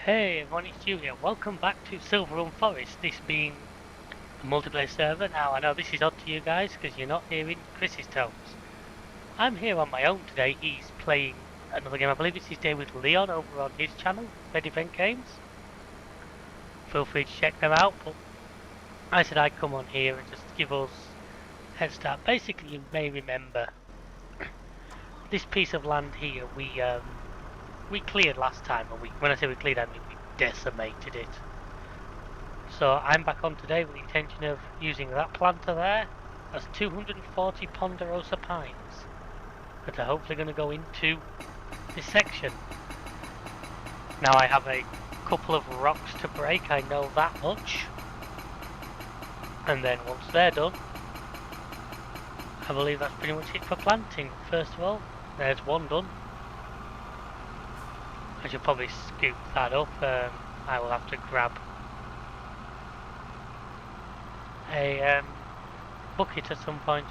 Hey everyone, it's Julia. Welcome back to Silverun Forest, this being a multiplayer server. Now, I know this is odd to you guys because you're not hearing Chris's tones. I'm here on my own today. He's playing another game. I believe it's his day with Leon over on his channel, Red Event Games. Feel free to check them out, but I said I'd come on here and just give us a head start. Basically, you may remember this piece of land here we cleared last time, and when I say we cleared, I mean we decimated it. So I'm back on today with the intention of using that planter there as 240 ponderosa pines that are hopefully going to go into this section. Now I have a couple of rocks to break, I know that much. And then once they're done, I believe that's pretty much it for planting. First of all, there's one done. I should probably scoop that up. I will have to grab a bucket at some point.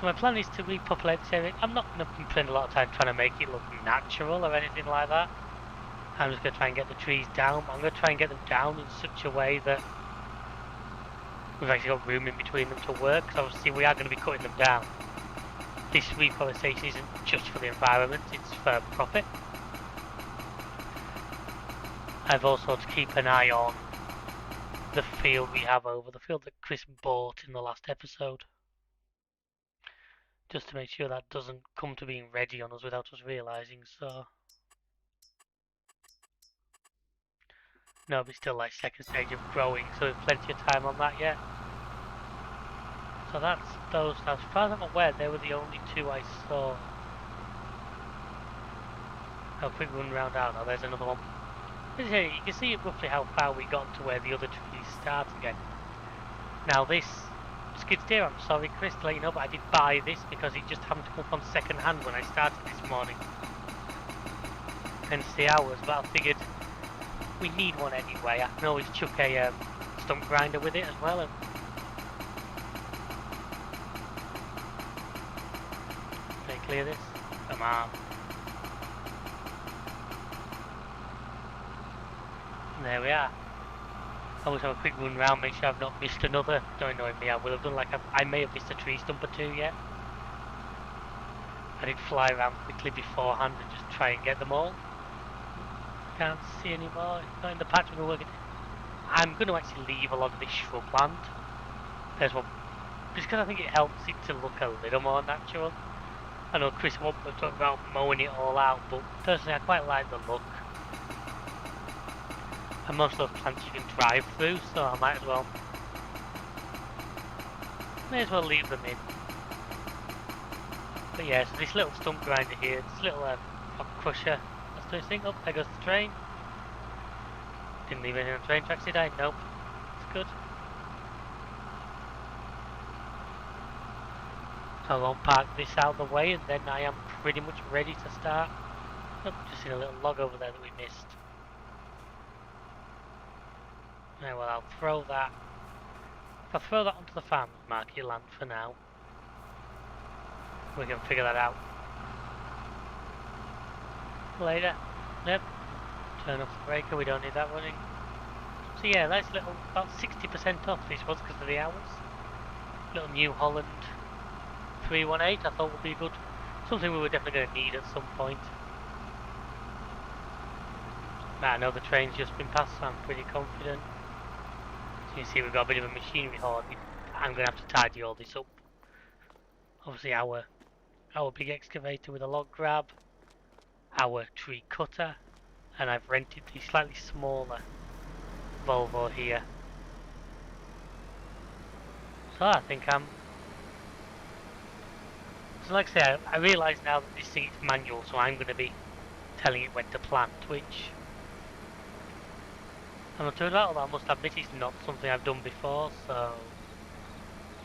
So my plan is to repopulate this area. I'm not going to spend a lot of time trying to make it look natural or anything like that. I'm just going to try and get the trees down. I'm going to try and get them down in such a way that we've actually got room in between them to work, because obviously we are going to be cutting them down. This reforestation isn't just for the environment, it's for profit. I've also to keep an eye on the field we have over, the field that Chris bought in the last episode, just to make sure that doesn't come to being ready on us without us realising. So no, but still like second stage of growing, so we've plenty of time on that yet. So that's those. As far as I'm aware, they were the only two I saw. A quick run round out. Oh, there's another one. Here, you can see roughly how far we got to where the other trees start again. Now this skid steer, I'm sorry Chris to let you know, but I did buy this because it just happened to come from second hand when I started this morning. Hence the hours, but I figured we need one anyway. I can always chuck a stump grinder with it as well. And can I clear this? Come on. There we are. I always have a quick run round, make sure I've not missed another. Don't annoy me, I will have done, like I may have missed a tree stump or two yet. I did fly around quickly beforehand and just try and get them all. Can't see any more, not in the patch we're working. I'm going to actually leave a lot of this shrubland. There's one, just because I think it helps it to look a little more natural. I know Chris won't talk about mowing it all out, but personally I quite like the look. And most of those plants you can drive through, so I might as well leave them in. But yeah, so this little stump grinder here, this little rock crusher, let's do this thing. Oh, there goes the train. Didn't leave anything on the train tracks, did I? Nope. It's good. So I'll park this out of the way, and then I am pretty much ready to start. Oh, just seen a little log over there that we missed. Right, well, I'll throw that. If I throw that onto the farmer's market land for now, we can figure that out later. Yep. Turn off the breaker, we don't need that running. So yeah, that's little, about 60% off this was because of the hours. Little New Holland 318 I thought would be good. Something we were definitely going to need at some point. Now I know the train's just been passed, so I'm pretty confident. So you see we've got a bit of a machinery hoard. I'm going to have to tidy all this up. Obviously our big excavator with a log grab, our tree cutter, and I've rented the slightly smaller Volvo here. So I think so like I say, I realise now that this thing is manual, so I'm going to be telling it when to plant, which I'm not doing that, although I must admit it's not something I've done before, so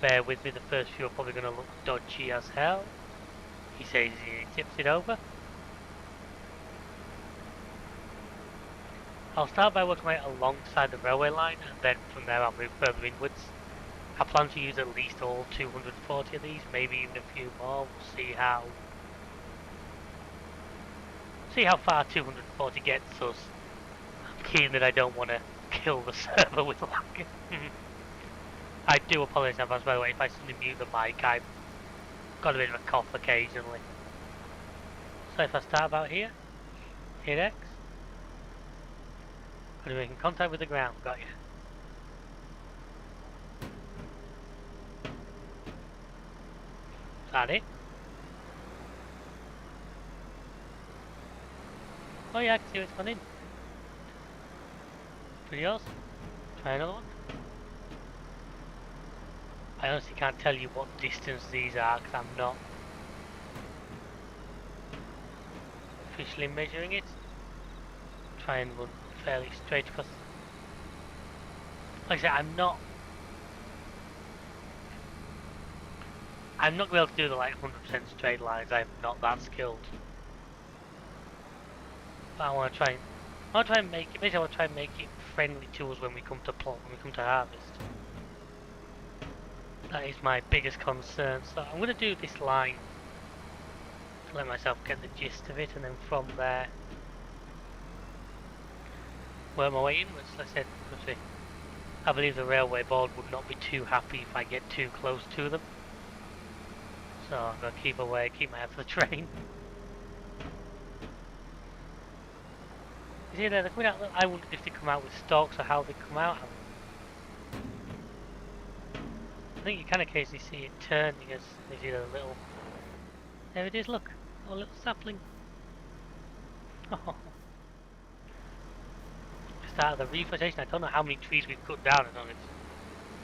bear with me, the first few are probably going to look dodgy as hell. He says he tips it over. I'll start by working my way alongside the railway line, and then from there I'll move further inwards. I plan to use at least all 240 of these, maybe even a few more. We'll see how far 240 gets us keen that I don't want to kill the server with lag. I do apologise in advance, by the way, if I suddenly mute the mic. I've got a bit of a cough occasionally. So if I start about here, hit X, and making contact with the ground, got you. Is that it? Oh yeah, I can see what's gone in. Pretty awesome. Try another one. I honestly can't tell you what distance these are because I'm not officially measuring it. Try and run fairly straight across. Like I said, I'm not going to be able to do the like 100% straight lines. I'm not that skilled. But I want to try and make it. Basically, I want to try and make it friendly to us when we come to plot, when we come to harvest. That is my biggest concern. So I'm going to do this line to let myself get the gist of it, and then from there work my way inwards. Like I said, I believe the railway board would not be too happy if I get too close to them. So I'm going to keep away, keep my head for the train. You see there, they're coming out. I wondered if they come out with stalks or how they come out. I think you can occasionally see it turning as they see the little. There it is, look. A little sapling. Oh. Start of the reforestation. I don't know how many trees we've cut down on it.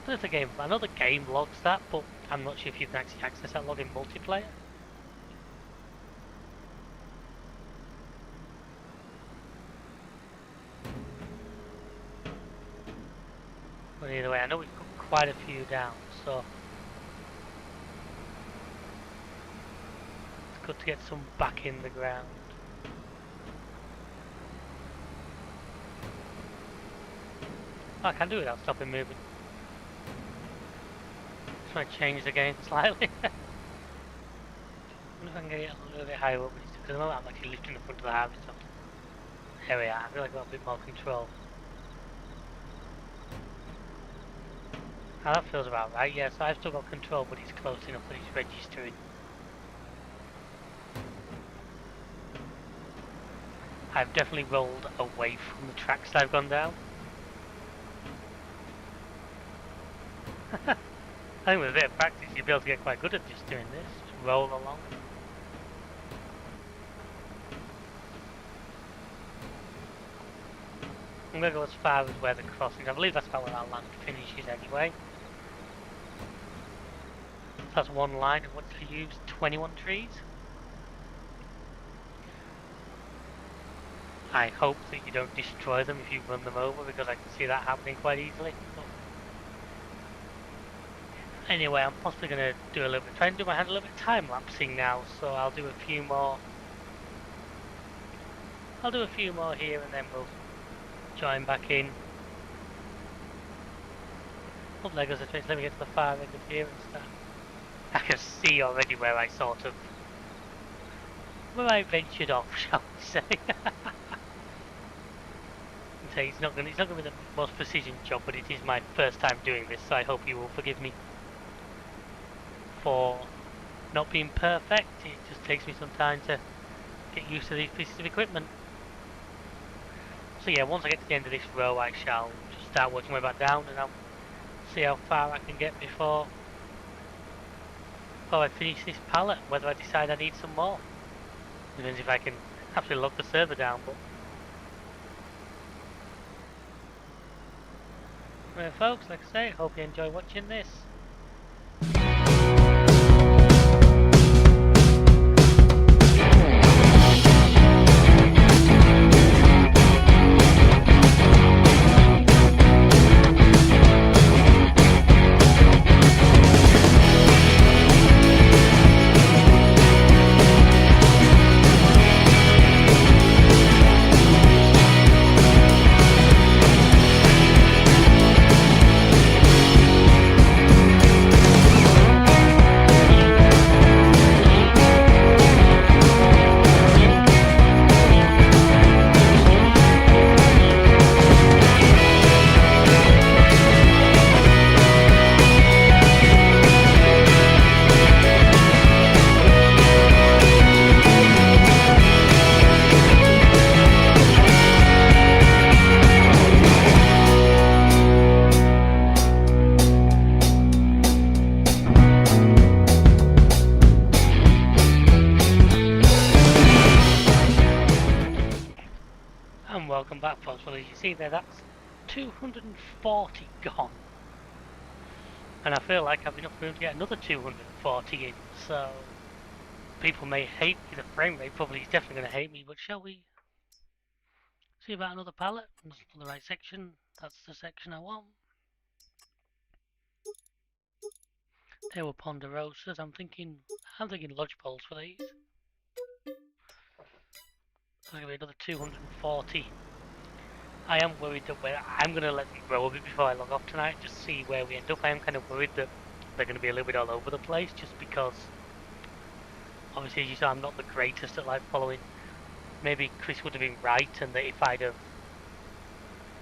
There's a game. I know the game logs that, but I'm not sure if you can actually access that log in multiplayer. But either way, I know we've cut quite a few down, so it's good to get some back in the ground. Oh, I can do it without stopping moving. Just want to change the game slightly. I wonder if I can get it a little bit higher up, because I know I'm actually lifting the front of the harvest up. There we are, I feel like I've got a bit more control. Now that feels about right, yeah, so I've still got control, but it's close enough that it's registering. I've definitely rolled away from the tracks that I've gone down. I think with a bit of practice you'll be able to get quite good at just doing this, just roll along. I'm going to go as far as where the crossings, I believe that's about where that land finishes anyway. So that's one line, and what's to use? 21 trees? I hope that you don't destroy them if you run them over, because I can see that happening quite easily. Anyway, I'm possibly going to do a little bit, try and do my hand a little bit time-lapsing now, so I'll do a few more. I'll do a few more here and then we'll join back in. Oh, there goes the trace. Let me get to the far end of here and start. I can see already where I sort of, where I ventured off, shall we say. It's not going to be the most precision job, but it is my first time doing this, so I hope you will forgive me for not being perfect. It just takes me some time to get used to these pieces of equipment. So yeah, once I get to the end of this row I shall just start working my way back down and I'll see how far I can get before I finish this pallet, whether I decide I need some more. Depends if I can actually lock the server down, but well folks, like I say, hope you enjoy watching this. And welcome back, folks. Well, as you see there, that's 240 gone. And I feel like I've enough room to get another 240 in, so people may hate me. The frame rate probably is definitely going to hate me, but shall we see about another pallet? That's not the right section. That's the section I want. They were ponderosas. I'm thinking lodge poles for these. So I'm going to be another 240. I am worried that I'm going to let them grow a bit before I log off tonight, just see where we end up. I am kind of worried that they're going to be a little bit all over the place, just because, obviously, as you saw, I'm not the greatest at like following. Maybe Chris would have been right, and that if I'd have,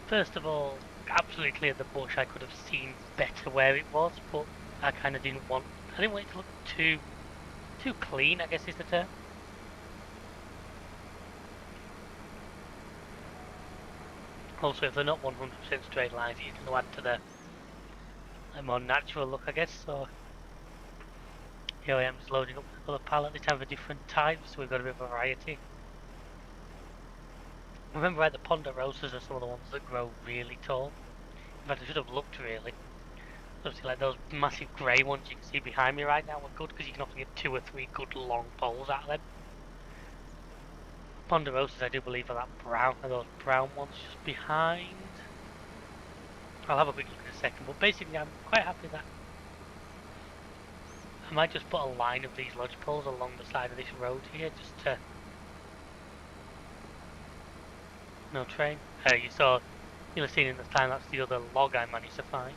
first of all, absolutely cleared the bush, I could have seen better where it was, but I kind of didn't want it to look too clean, I guess is the term. Also, if they're not 100% straight lines, you can add to the more natural look, I guess. So here I am just loading up another pallet. This time of different types, so we've got a bit of variety. Remember, right, the ponderosas are some of the ones that grow really tall. In fact, I should have looked really. Obviously, like those massive grey ones you can see behind me right now are good because you can often get 2 or 3 good long poles out of them. Ponderosas, I do believe, are those brown ones just behind. I'll have a quick look in a second, but basically, I'm quite happy that I might just put a line of these lodge poles along the side of this road here, just to... No train. You'll have seen in the time that's the other log I managed to find.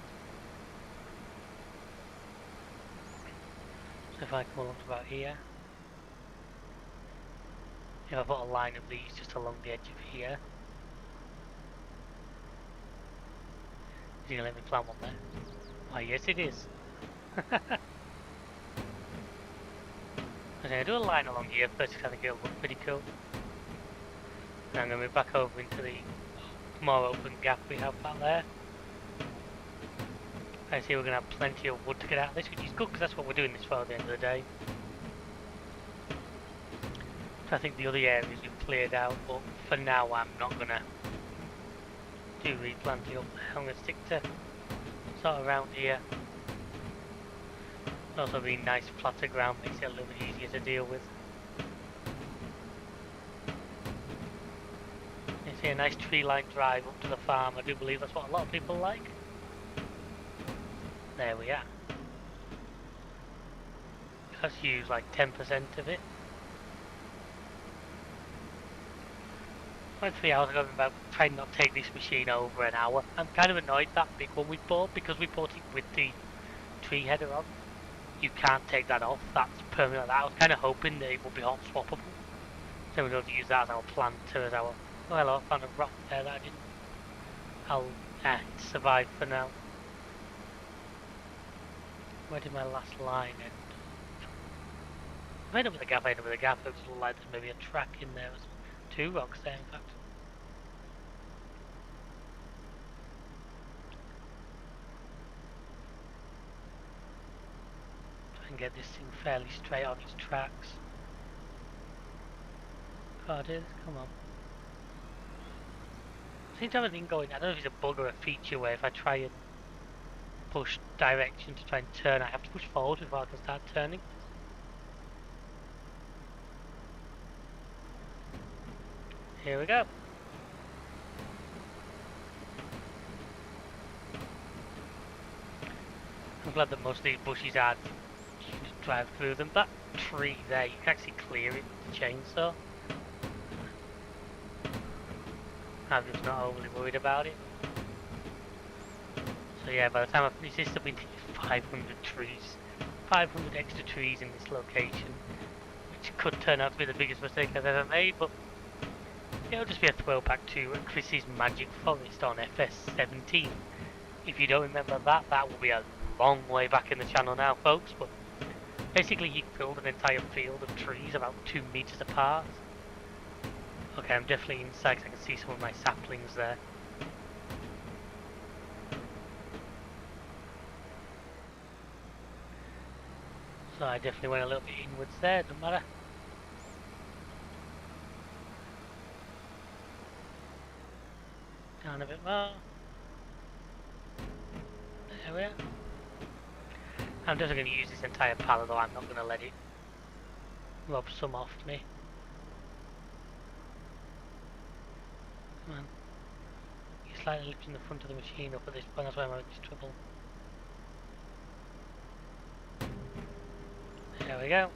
So if I come along to about here, if I put a line of these just along the edge of here, is he going to let me plant one there? Why, yes it is. I'm going to do a line along here first because I think it'll look pretty cool. And I'm going to move back over into the more open gap we have back there. I see we're going to have plenty of wood to get out of this, which is good because that's what we're doing this for at the end of the day. So I think the other areas we've cleared out, but for now I'm not going to do replanting up there. I'm going to stick to sort of around here. Also being nice flatter ground makes it a little bit easier to deal with. You see a nice tree line drive up to the farm. I do believe that's what a lot of people like. There we are. Let's use like 10% of it. Like 3 hours ago, about trying not to take this machine over an hour. I'm kind of annoyed that big one we bought, because we bought it with the tree header on. You can't take that off, that's permanent. I was kind of hoping that it would be hot swappable. So we're going to use that as our planter, as our... Oh hello, I found a rock there that I didn't... I'll survive for now. Where did my last line end? If I end up with a gap, I end up with a gap. It was like there's maybe a track in there. There's 2 rocks there, in fact. Try and get this thing fairly straight on its tracks. God, come on. I seem to have a thing going. I don't know if it's a bug or a feature where if I try and push direction to try and turn, I have to push forward before I can start turning. Here we go. I'm glad that most of these bushes are, you can just drive through them. That tree there, you can actually clear it with the chainsaw. I'm just not overly worried about it. So yeah, by the time I finish this, there'll be 500 trees. 500 extra trees in this location, which could turn out to be the biggest mistake I've ever made, but it'll just be a throwback to Chris's Magic Forest on FS17. If you don't remember that, that will be a long way back in the channel now, folks, but basically he filled an entire field of trees about 2 meters apart. Okay, I'm definitely inside because I can see some of my saplings there. So I definitely went a little bit inwards there, doesn't matter. So I definitely went a little bit inwards there, doesn't matter. So I definitely went a little bit inwards there, doesn't matter. So I definitely went a little bit inwards there, doesn't matter. So I definitely went a little bit inwards there, doesn't matter. So I definitely went a little bit inwards there, doesn't matter. Down a bit more. There we are. I'm just going to use this entire pallet though, I'm not going to let it rob some off me. Come on. You're slightly lifting the front of the machine up at this point, that's why I'm having this trouble. There we go.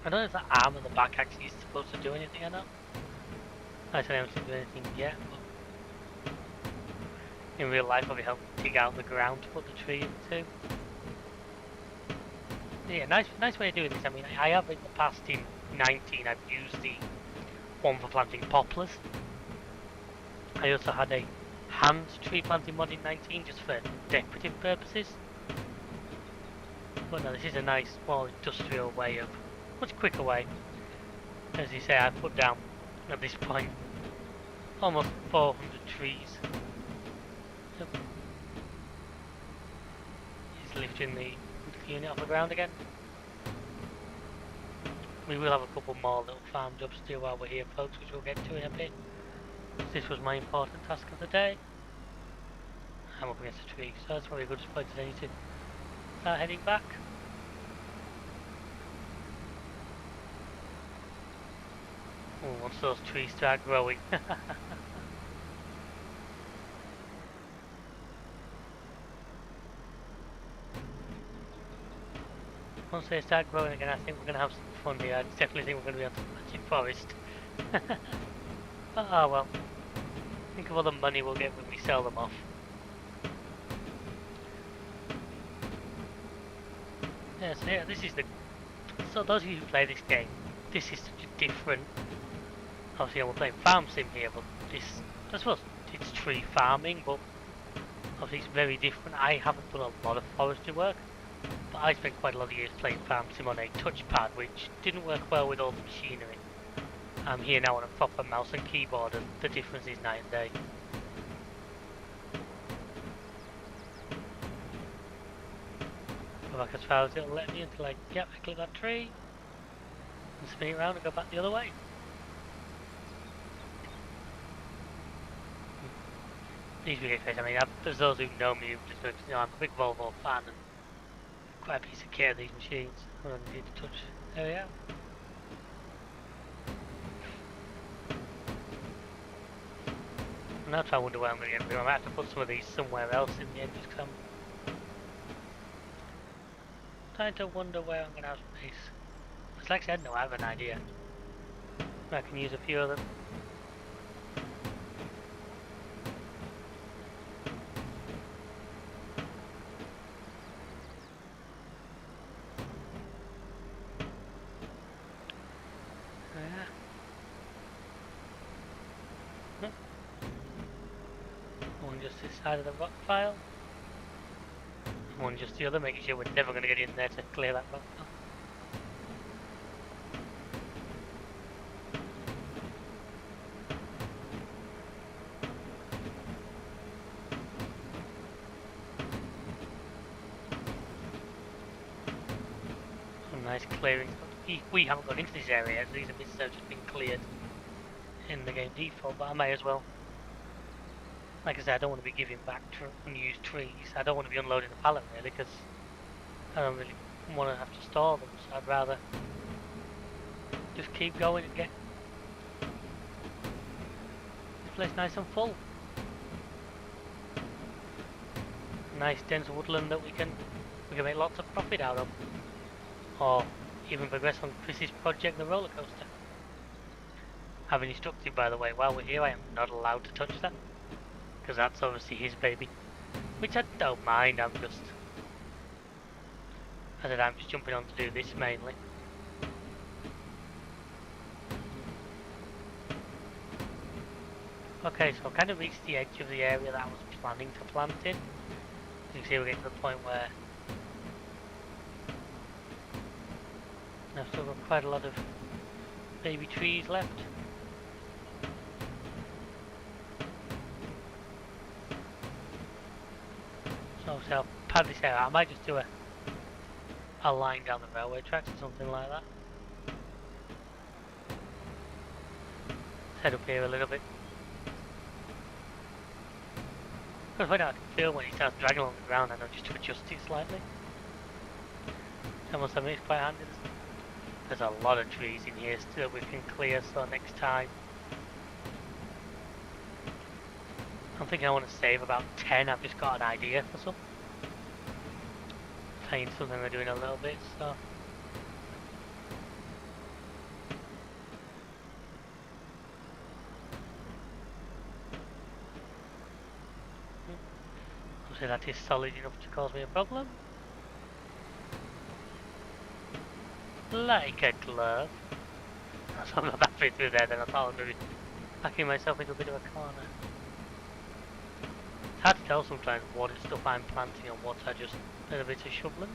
I don't know if that arm at the back actually is supposed to do anything or not. I haven't seen do anything yet, but in real life I'll be helping dig out the ground to put the tree into. Yeah, nice way of doing this. I mean, I have in the past in 19 I've used the one for planting poplars. I also had a hand tree planting mod in 19 just for decorative purposes. But no, this is a nice, more industrial way of, much quicker way. As you say, I put down at this point almost 400 trees. Yep. He's lifting the unit off the ground again. We will have a couple more little farm jobs to do while we're here, folks, which we'll get to in a bit. This was my important task of the day. I'm up against a tree, so that's probably a good spot today to start heading back. Oh, once those trees start growing. Once they start growing again, I think we're going to have some fun here. I definitely think we're going to be on the magic forest. Oh well. Think of all the money we'll get when we sell them off. Yeah, so yeah, this is the... So those of you who play this game, this is such a different... Obviously we're playing farm sim here, but this... I suppose it's tree farming, but obviously it's very different. I haven't done a lot of forestry work, but I spent quite a lot of years playing farm sim on a touchpad, which didn't work well with all the machinery. I'm here now on a proper mouse and keyboard, and the difference is night and day. Go back as far as it'll let me until I click that tree and spin it around and go back the other way. These video clips, I mean, there's those who know me, just know I'm a big Volvo fan and quite a piece of kit of these machines. I don't need to touch. There we are. I'm now trying to wonder where I'm going to get them. I might have to put some of these somewhere else in the end, just because I'm trying to wonder where I'm going to have space. Because like I said, no, I have an idea. I can use a few of them. One just this side of the rock pile. One just the other, making sure we're never going to get in there to clear that rock pile. Some nice clearing. We haven't gone into this area, so these are bits that have just been cleared in the game default, but I may as well. Like I said, I don't want to be giving back unused trees. I don't want to be unloading the pallet really, because I don't really want to have to store them, so I'd rather just keep going and get this place nice and full. Nice dense woodland that we can make lots of profit out of. Or even progress on Chris's project, the roller coaster. I've been instructed, by the way, while we're here I am not allowed to touch that, because that's obviously his baby, which I don't mind. I'm just jumping on to do this mainly. Okay, so I've kind of reached the edge of the area that I was planning to plant in. As you can see, we're getting to the point where I've still got quite a lot of baby trees left. So I'll pad this out. I might just do a a line down the railway tracks or something like that. Let's head up here a little bit. Because when I can feel when it starts dragging along the ground, I know just to adjust it slightly. I must admit it's quite handy. There's a lot of trees in here still we can clear, so next time I'm thinking I want to save about 10. I've just got an idea for some. Playing something we're doing a little bit, so obviously that is solid enough to cause me a problem. Like a glove. So I'm not that fit through there, then I thought I was maybe backing myself into a bit of a corner. It's hard to tell sometimes what stuff I'm planting and what are just little bits of shrubland.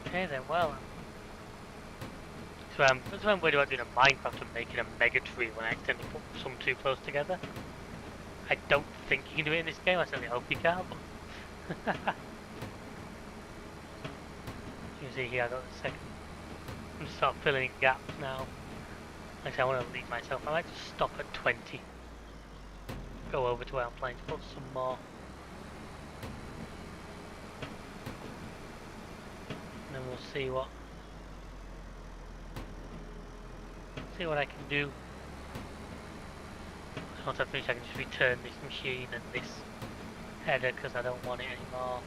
Okay then, well, that's when we're doing a Minecraft and making a mega tree when I accidentally put some too close together. I don't think you can do it in this game, I certainly hope you can. You can see here I got the second. I'm just start filling in gaps now. Like I say, I want to leave myself. I might just stop at 20. Go over to where I'm planning to put some more. And then we'll see what I can do. Once I finish I can just return this machine and this header because I don't want it anymore.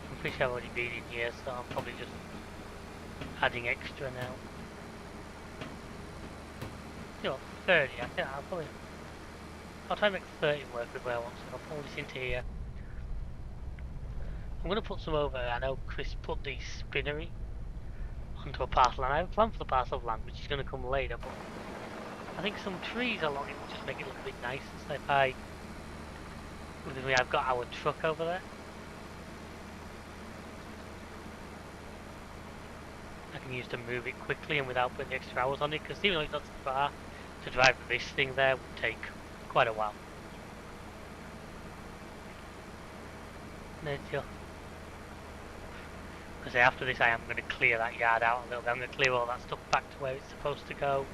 I'm pretty sure I've already been in here, so I'm probably just adding extra now. You know, 30, I think I'll try and make 30 work with where I want, so I'll pull this into here. I'm going to put some over, I know Chris put the spinnery onto a parcel, and I have a plan for the parcel of land, which is going to come later, but I think some trees along it will just make it look a bit nicer. So if I've got our truck over there, I can use to move it quickly and without putting extra hours on it, because even though it's not too far, to drive this thing there would take quite a while. There's your... Because after this I am going to clear that yard out a little bit. I'm going to clear all that stuff back to where it's supposed to go.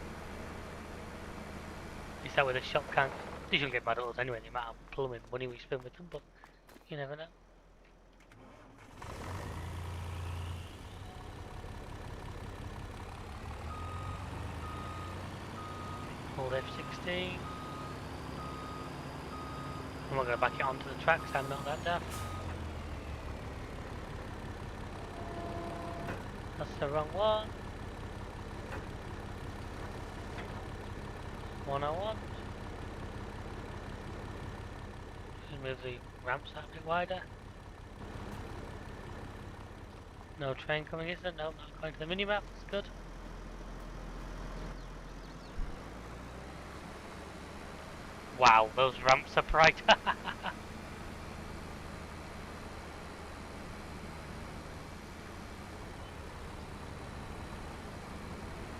Is that with a shop can? You shouldn't get mad at us anyway, the amount of plumbing money we spend with them, but you never know. Hold F16. I'm not going to back it onto the tracks, I'm not that daft. That's the wrong one. One I want. Just move the ramps out a bit wider. No train coming, is there? No, not going to the minimap, that's good. Wow, those ramps are bright.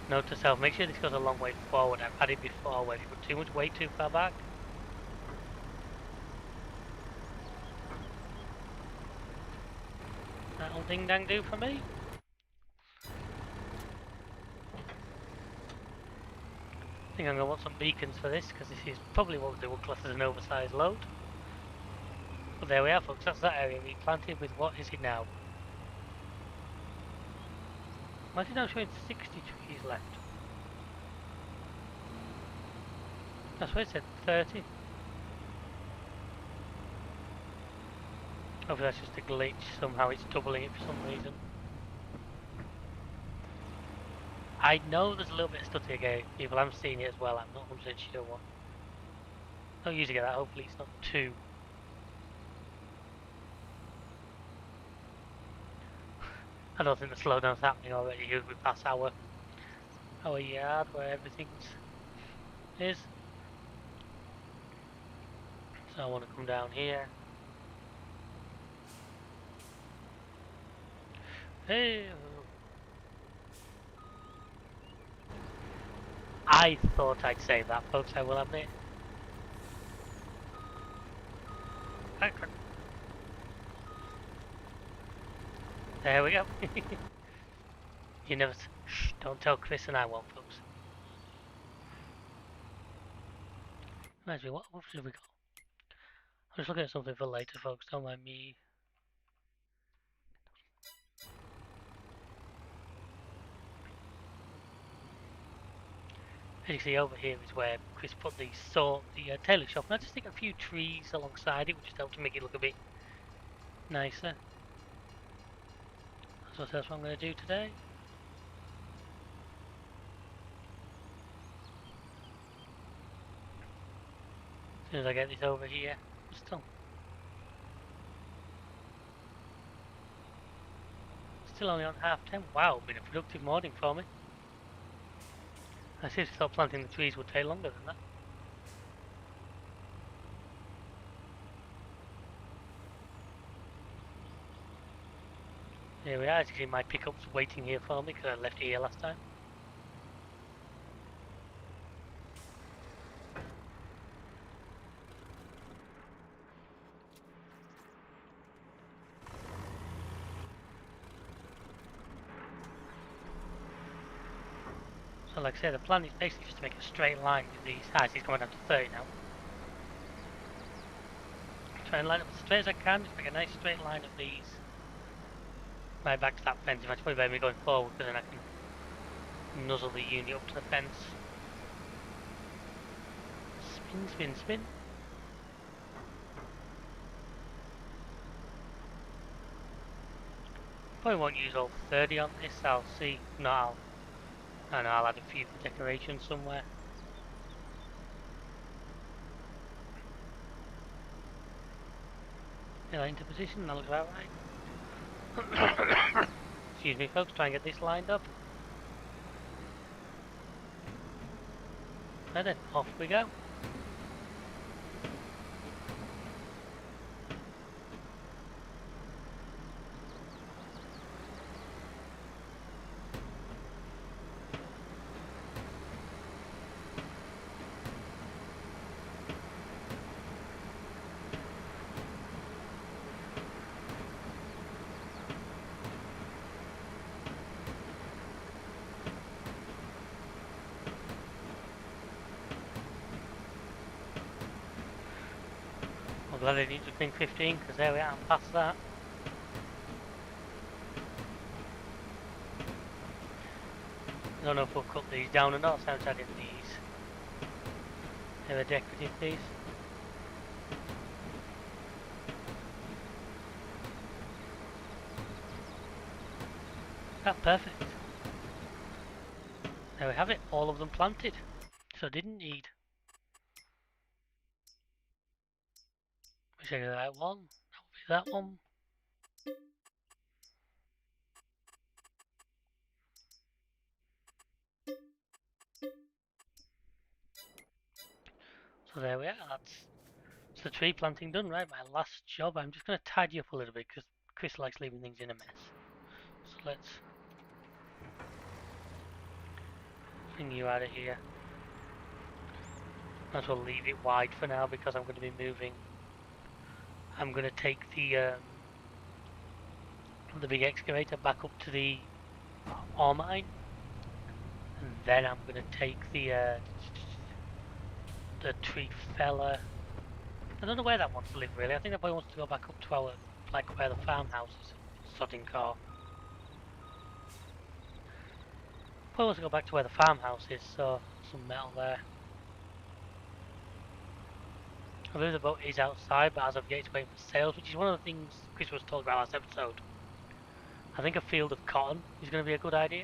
Note to self, make sure this goes a long way forward. I've had it before where you put too much weight too far back. That'll ding dang do for me. I think I'm going to want some beacons for this, because this is probably what they would class as an oversized load. But there we are folks, that's that area replanted with, what is it now? Why is it now showing 60 trees left? That's what it said, 30. Hopefully that's just a glitch, somehow it's doubling it for some reason. I know there's a little bit of stuff here, people, I'm seeing it as well, I'm not 100% sure what. I don't usually get that, hopefully it's not too. I don't think the slowdown's happening already, because we pass our yard where everything is. So I want to come down here. Hey! I thought I'd save that, folks, I will admit. There we go. You never... Shh, don't tell Chris and I won't, folks. Actually, what have we got? I'm just looking at something for later, folks, don't mind me. As you see over here is where Chris put the tailor shop, and I just think a few trees alongside it, which just helped to make it look a bit nicer. So that's what I'm going to do today. As soon as I get this over here, still only on 10:30. Wow, been a productive morning for me. I seriously thought planting the trees would take longer than that. Here we are, as you can see my pickup's waiting here for me because I left it here last time. So like I said, the plan is basically just to make a straight line with these heights. He's coming down to 30 now. Try and line up as straight as I can, just make a nice straight line of these. Right back to that fence. In fact, it's probably better me going forward because then I can nuzzle the unit up to the fence. Spin, spin, spin. Probably won't use all 30 on this, I'll see. No, I'll add a few decorations somewhere. Yeah, into position, that looks about right. Excuse me folks, try and get this lined up. And then, off we go. Glad I didn't do thing 15 because there we are, I'm past that. I don't know if we'll cut these down or not, so I'm adding these. They're decorative piece. Ah, perfect. There we have it, all of them planted. So I didn't need. Check that one. That will be that one. So there we are. That's the tree planting done. Right, my last job. I'm just going to tidy up a little bit because Chris likes leaving things in a mess. So let's bring you out of here. Might as well leave it wide for now because I'm going to be moving. I'm going to take the big excavator back up to the ore mine, and then I'm going to take the tree fella. I don't know where that wants to live really. I think that boy wants to go back up to our, like where the farmhouse is, Sodding Car. Boy wants to go back to where the farmhouse is, so some metal there. I believe the boat is outside, but as of yet it's waiting for sales, which is one of the things Chris was talking about last episode. I think a field of cotton is going to be a good idea.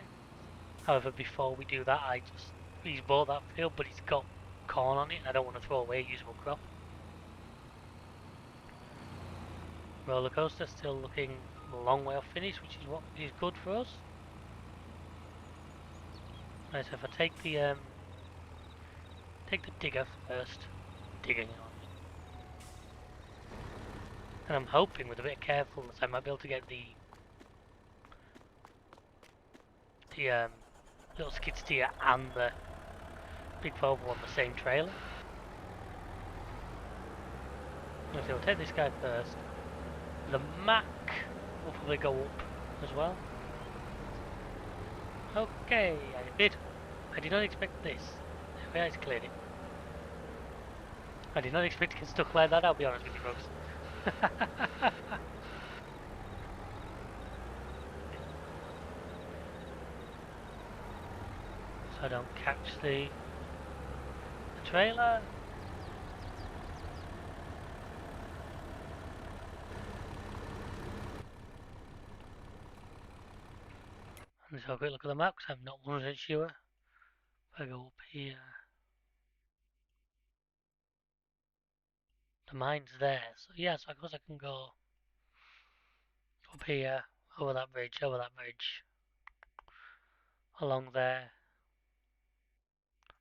However, before we do that, he's bought that field, but it's got corn on it, and I don't want to throw away a usable crop. Roller coaster still looking a long way off finish, which is what is good for us. Right, so if I take the digger first, digging on. And I'm hoping with a bit of carefulness I might be able to get the little skid steer and the big Volvo on the same trailer. So we'll take this guy first. The Mac will probably go up as well. Okay, I did not expect this. The guy's cleared it. I did not expect to get stuck like that, I'll be honest with you folks. So I don't catch the trailer. Let's have a quick look at the map because I'm not 100% sure. If I go up here, the mine's there. So yeah, so I suppose I can go up here, over that bridge, along there.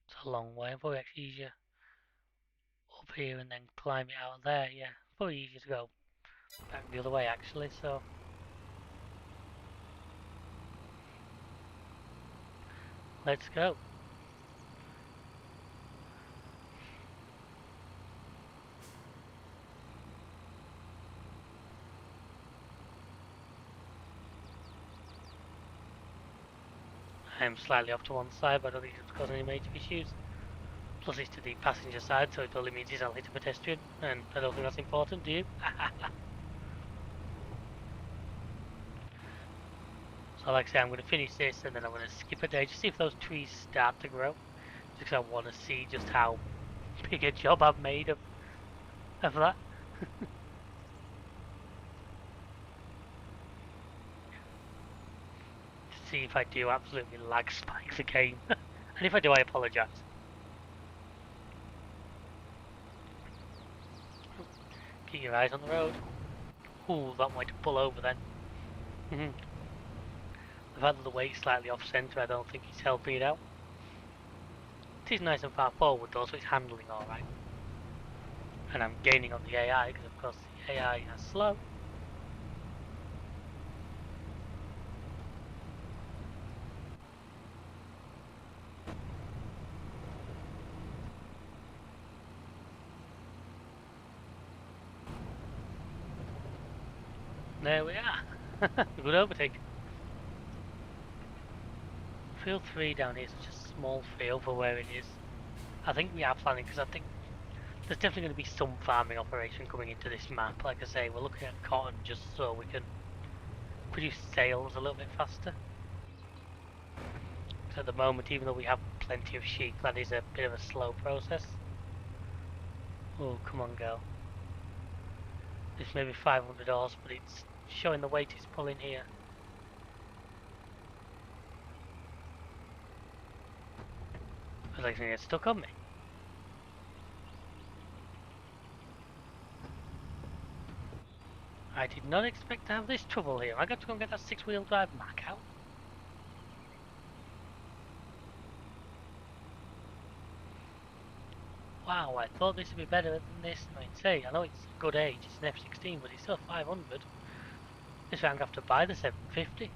It's a long way. Probably actually easier up here and then climb it out there. Yeah, probably easier to go back the other way actually. So let's go. I am slightly off to one side, but I don't think it's causing any major issues. Plus it's to the passenger side, so it only means he's only a pedestrian, and I don't think that's important, do you? So like I say, I'm going to finish this, and then I'm going to skip a day, just see if those trees start to grow. Just because I want to see just how big a job I've made of that. To see if I do absolutely lag spike the game. And if I do, I apologise. Keep your eyes on the road. Ooh, that might pull over then. The fact that the weight's slightly off centre, I don't think it's helping it out. It is nice and far forward though, so it's handling alright. And I'm gaining on the AI, because of course the AI is slow. There we are. Good overtake. Field 3 down here is such a small field for where it is. I think we are planning, because I think there's definitely going to be some farming operation coming into this map. Like I say, we're looking at cotton just so we can produce sales a little bit faster. Because at the moment, even though we have plenty of sheep, that is a bit of a slow process. Oh, come on, girl. This may be 500 horse, but it's showing the weight it's pulling here. I was like, it's stuck on me. I did not expect to have this trouble here. I got to go and get that 6-wheel drive Mac out. Wow, I thought this would be better than this. I mean, say, I know it's a good age, it's an F16, but it's still 500. This way I'm going to have to buy the 750.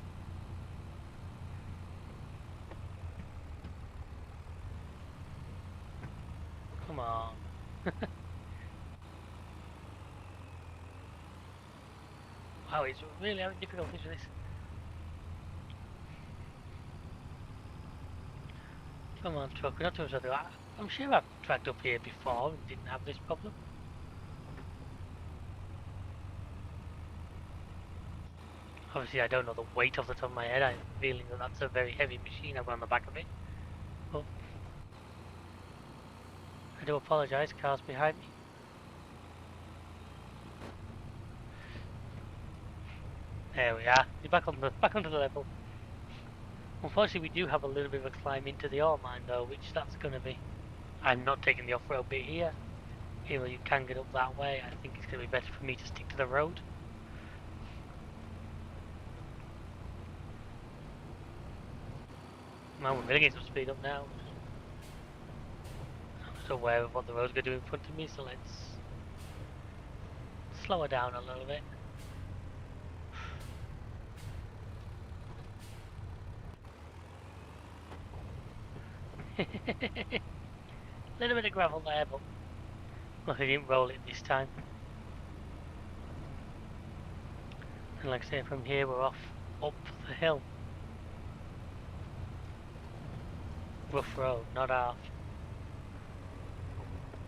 Come on. Wow, it's really having difficulties with this. Come on, truck, we're not too much. I'm sure I've tracked up here before and didn't have this problem. Obviously, I don't know the weight off the top of my head. I'm feeling that that's a very heavy machine I've got on the back of it. But I do apologise, cars behind me. There we are. You're back onto the level. Unfortunately, we do have a little bit of a climb into the ore mine though, which that's going to be. I'm not taking the off-road bit here. Even though you can get up that way, I think it's going to be better for me to stick to the road. Man, we're really getting some speed up now. I'm just aware of what the road's going to do in front of me, so let's slow her down a little bit. little bit of gravel there, but luckily I didn't roll it this time. And like I say, from here we're off up the hill. Rough road, not half.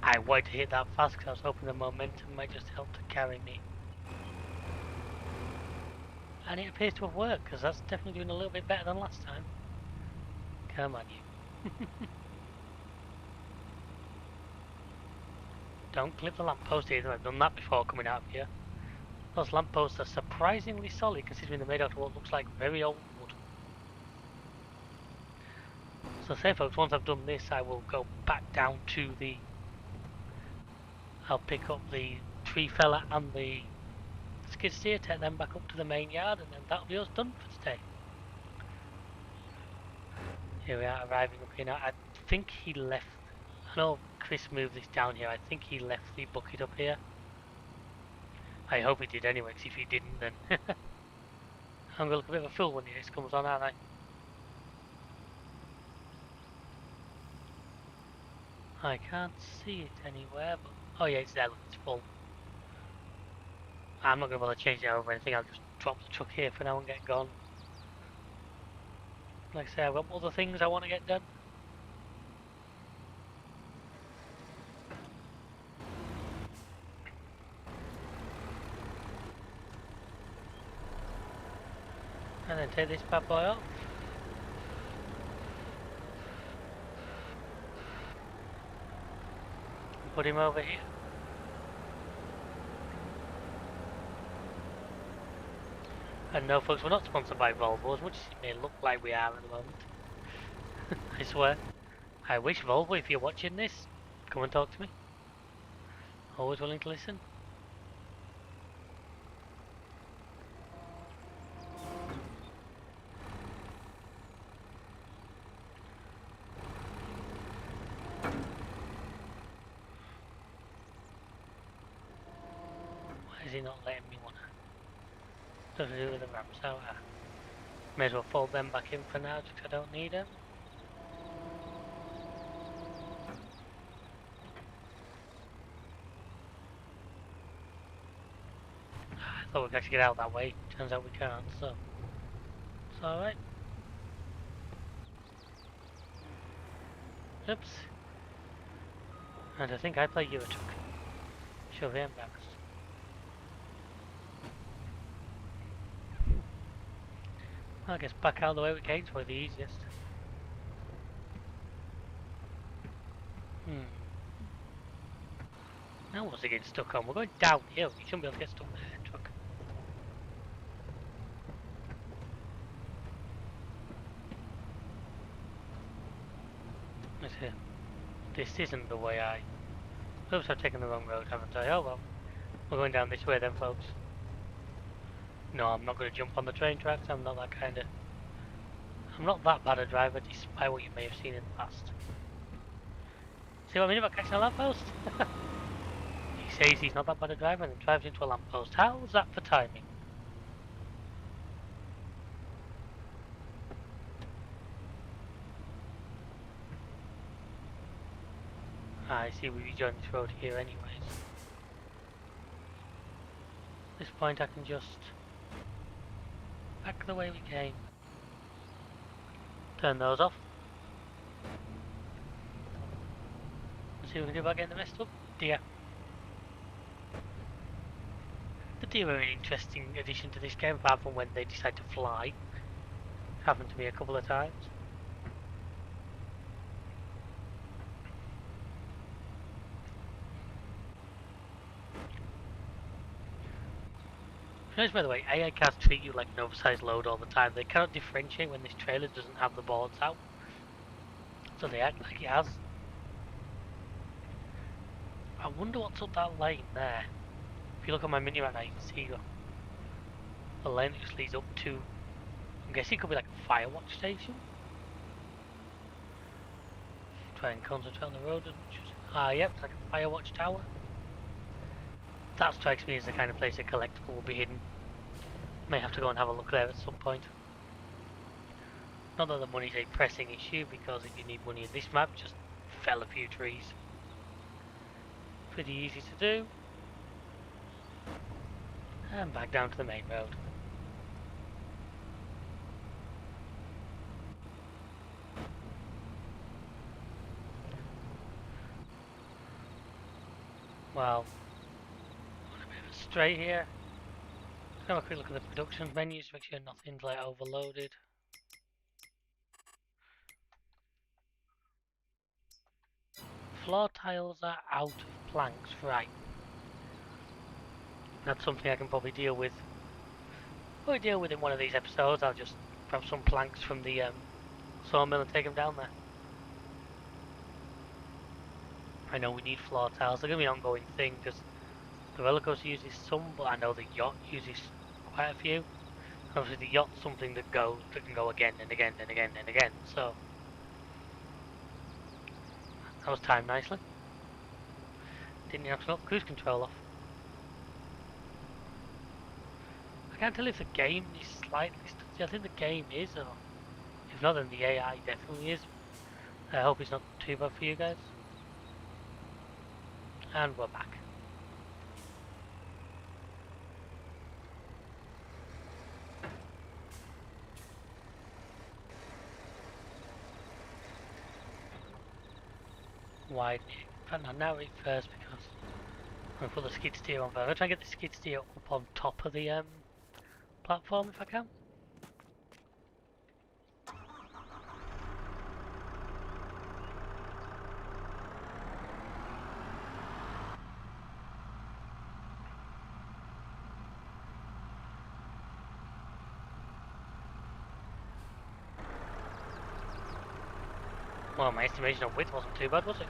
I wanted to hit that fast because I was hoping the momentum might just help to carry me. And it appears to have worked, because that's definitely doing a little bit better than last time. Come on, you. Don't clip the lamppost either, I've done that before coming out of here. Those lampposts are surprisingly solid considering they're made out of what looks like very old wood. So say folks, once I've done this I will go back down to the... I'll pick up the tree fella and the skid steer, take them back up to the main yard, and then that'll be us done for today. Here we are, arriving up here now. I think he left... I know Chris moved this down here, I think he left the bucket up here. I hope he did anyway, because if he didn't then... I'm going to look a bit of a fool when this comes on, aren't I? I can't see it anywhere, but... Oh yeah, it's there, look, it's full. I'm not going to bother changing it over or anything, I'll just drop the truck here for now and get gone. Like I say, I've got other things I want to get done. And then take this bad boy off. Put him over here. And no folks, we're not sponsored by Volvo, as much as it may look like we are at the moment. I swear. I wish Volvo, if you're watching this, come and talk to me. Always willing to listen. Why is he not letting me want to? Nothing to do with the ramps, so may as well fold them back in for now, just 'cause I don't need them. I thought we could actually get out that way, turns out we can't, so it's alright. Oops. And I think I play Euro Truck. Sure, very embarrassed. I guess back out of the way we came is probably the easiest. Now what's it getting stuck on? We're going downhill, you shouldn't be able to get stuck there, truck. Let's see. This isn't the way I... Oops, I've taken the wrong road, haven't I? Oh well. We're going down this way then, folks. No, I'm not going to jump on the train tracks, I'm not that kind of... I'm not that bad a driver, despite what you may have seen in the past. See what I mean about catching a lamppost? He says he's not that bad a driver and then drives into a lamppost. How's that for timing? I see we rejoined this road here anyways. At this point I can just... back the way we came. Turn those off. Let's see what we can do about getting the rest up. Deer. The deer are an interesting addition to this game, apart from when they decide to fly. Happened to me a couple of times. Notice, by the way, AI cars treat you like an oversized load all the time. They cannot differentiate when this trailer doesn't have the boards out. So they act like it has. I wonder what's up that lane there. If you look on my menu right now, you can see the lane that just leads up to... I'm guessing it could be like a fire watch station. Try and concentrate on the road as much as... yep, it's like a fire watch tower. That strikes me as the kind of place a collectible will be hidden. May have to go and have a look there at some point. Not that the money's a pressing issue, because if you need money in this map, just fell a few trees. Pretty easy to do. And back down to the main road. Well, a bit of a stray here. Let's have a quick look at the production menus, make sure nothing's like overloaded. Floor tiles are out of planks, right. That's something I can probably deal with. In one of these episodes. I'll just grab some planks from the sawmill and take them down there. I know we need floor tiles. They're going to be an ongoing thing because the roller coaster uses some, but I know the yacht uses quite a few. Obviously the yacht's something that can go again and again and again and again. So that was timed nicely. Didn't you have to knock cruise control off? I can't tell if the game is slightly stutzy. I think the game is, or if not, then the AI definitely is. I hope it's not too bad for you guys. And we're back. Widening. In fact, I'll narrow it first because I'm going to put the skid steer on first. I'm going to try and get the skid steer up on top of the platform if I can. Well, my estimation of width wasn't too bad, was it?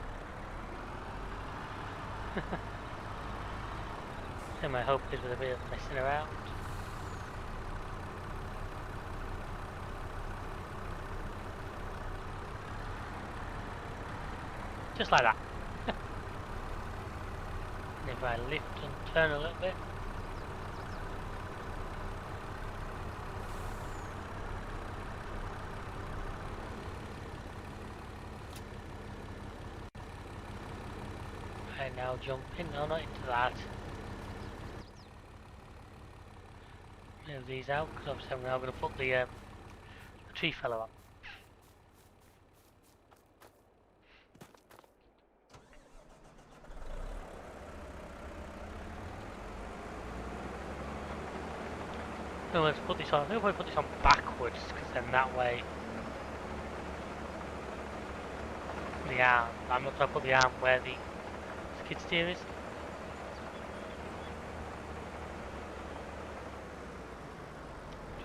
And my hope is with a bit of messing around. Just like that. And if I lift and turn a little bit. I now jump in, no, not into that. Move these out because obviously I'm now going to put the tree fellow up. I'm going to put this on. I think I'm going to put this on backwards because then that way the arm. I'm not going to put the arm where the skid steer is.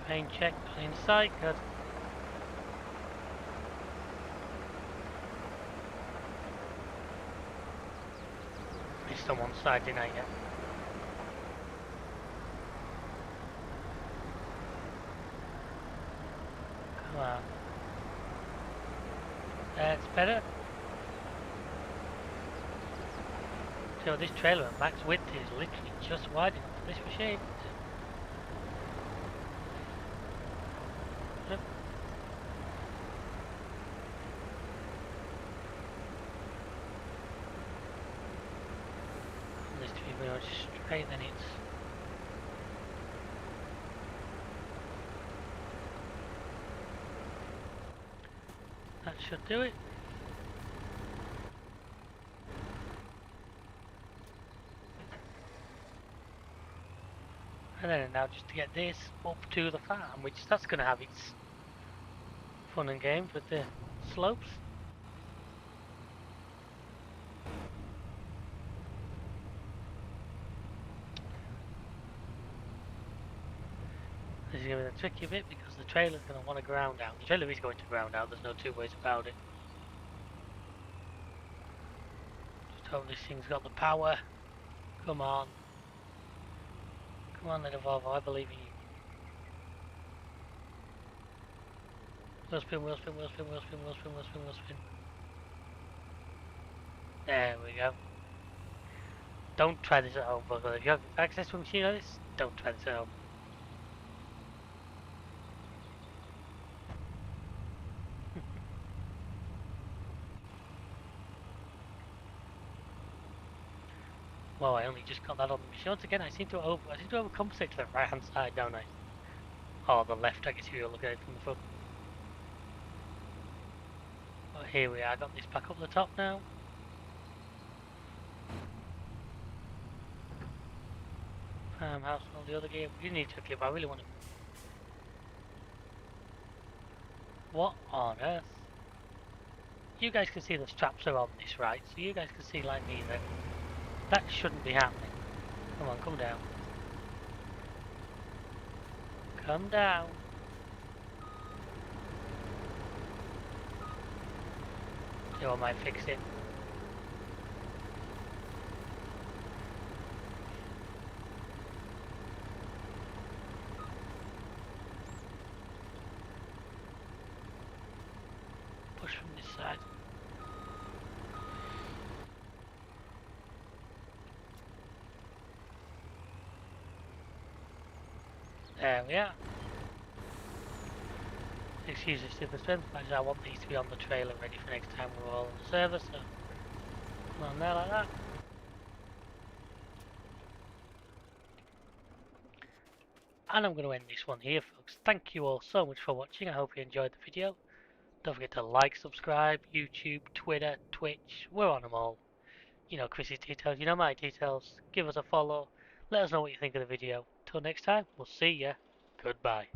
Train check, in sight, good. Missed on one side, didn't I yet? Come on. That's better. So this trailer at max width is literally just wide enough for this machine. Yep. And this to be very much straight, then it's that should do it. And then now just to get this up to the farm, which that's going to have its fun and games with the slopes. This is going to be the tricky bit because the trailer's going to want to ground out. The trailer is going to ground out, there's no two ways about it. Just hope this thing's got the power. Come on. Come on, little Volvo, I believe in you. Wheel spin, wheel spin, wheel spin, wheel spin, wheel spin, wheel spin, wheel spin. There we go. Don't try this at home, but if you have access to a machine like this, don't try this at home. Well, I only just got that on the machine. Once again, I seem to overcompensate to the right hand side, don't I? Or the left, I guess if you're looking at it from the front. But here we are, I got this back up the top now. Farmhouse and all the other gear. We need to clip, I really want to... What on earth? You guys can see the straps are on this, right? So you guys can see, like me, that that shouldn't be happening. Come on, come down. Come down. So I might fix it. Push from this side. There we are. Excuse the stupid swim, I want these to be on the trailer ready for next time we're all on the server, so come on there like that. And I'm going to end this one here, folks. Thank you all so much for watching. I hope you enjoyed the video. Don't forget to like, subscribe, YouTube, Twitter, Twitch. We're on them all. You know Chris's details, you know my details. Give us a follow. Let us know what you think of the video. Till next time, we'll see ya. Goodbye.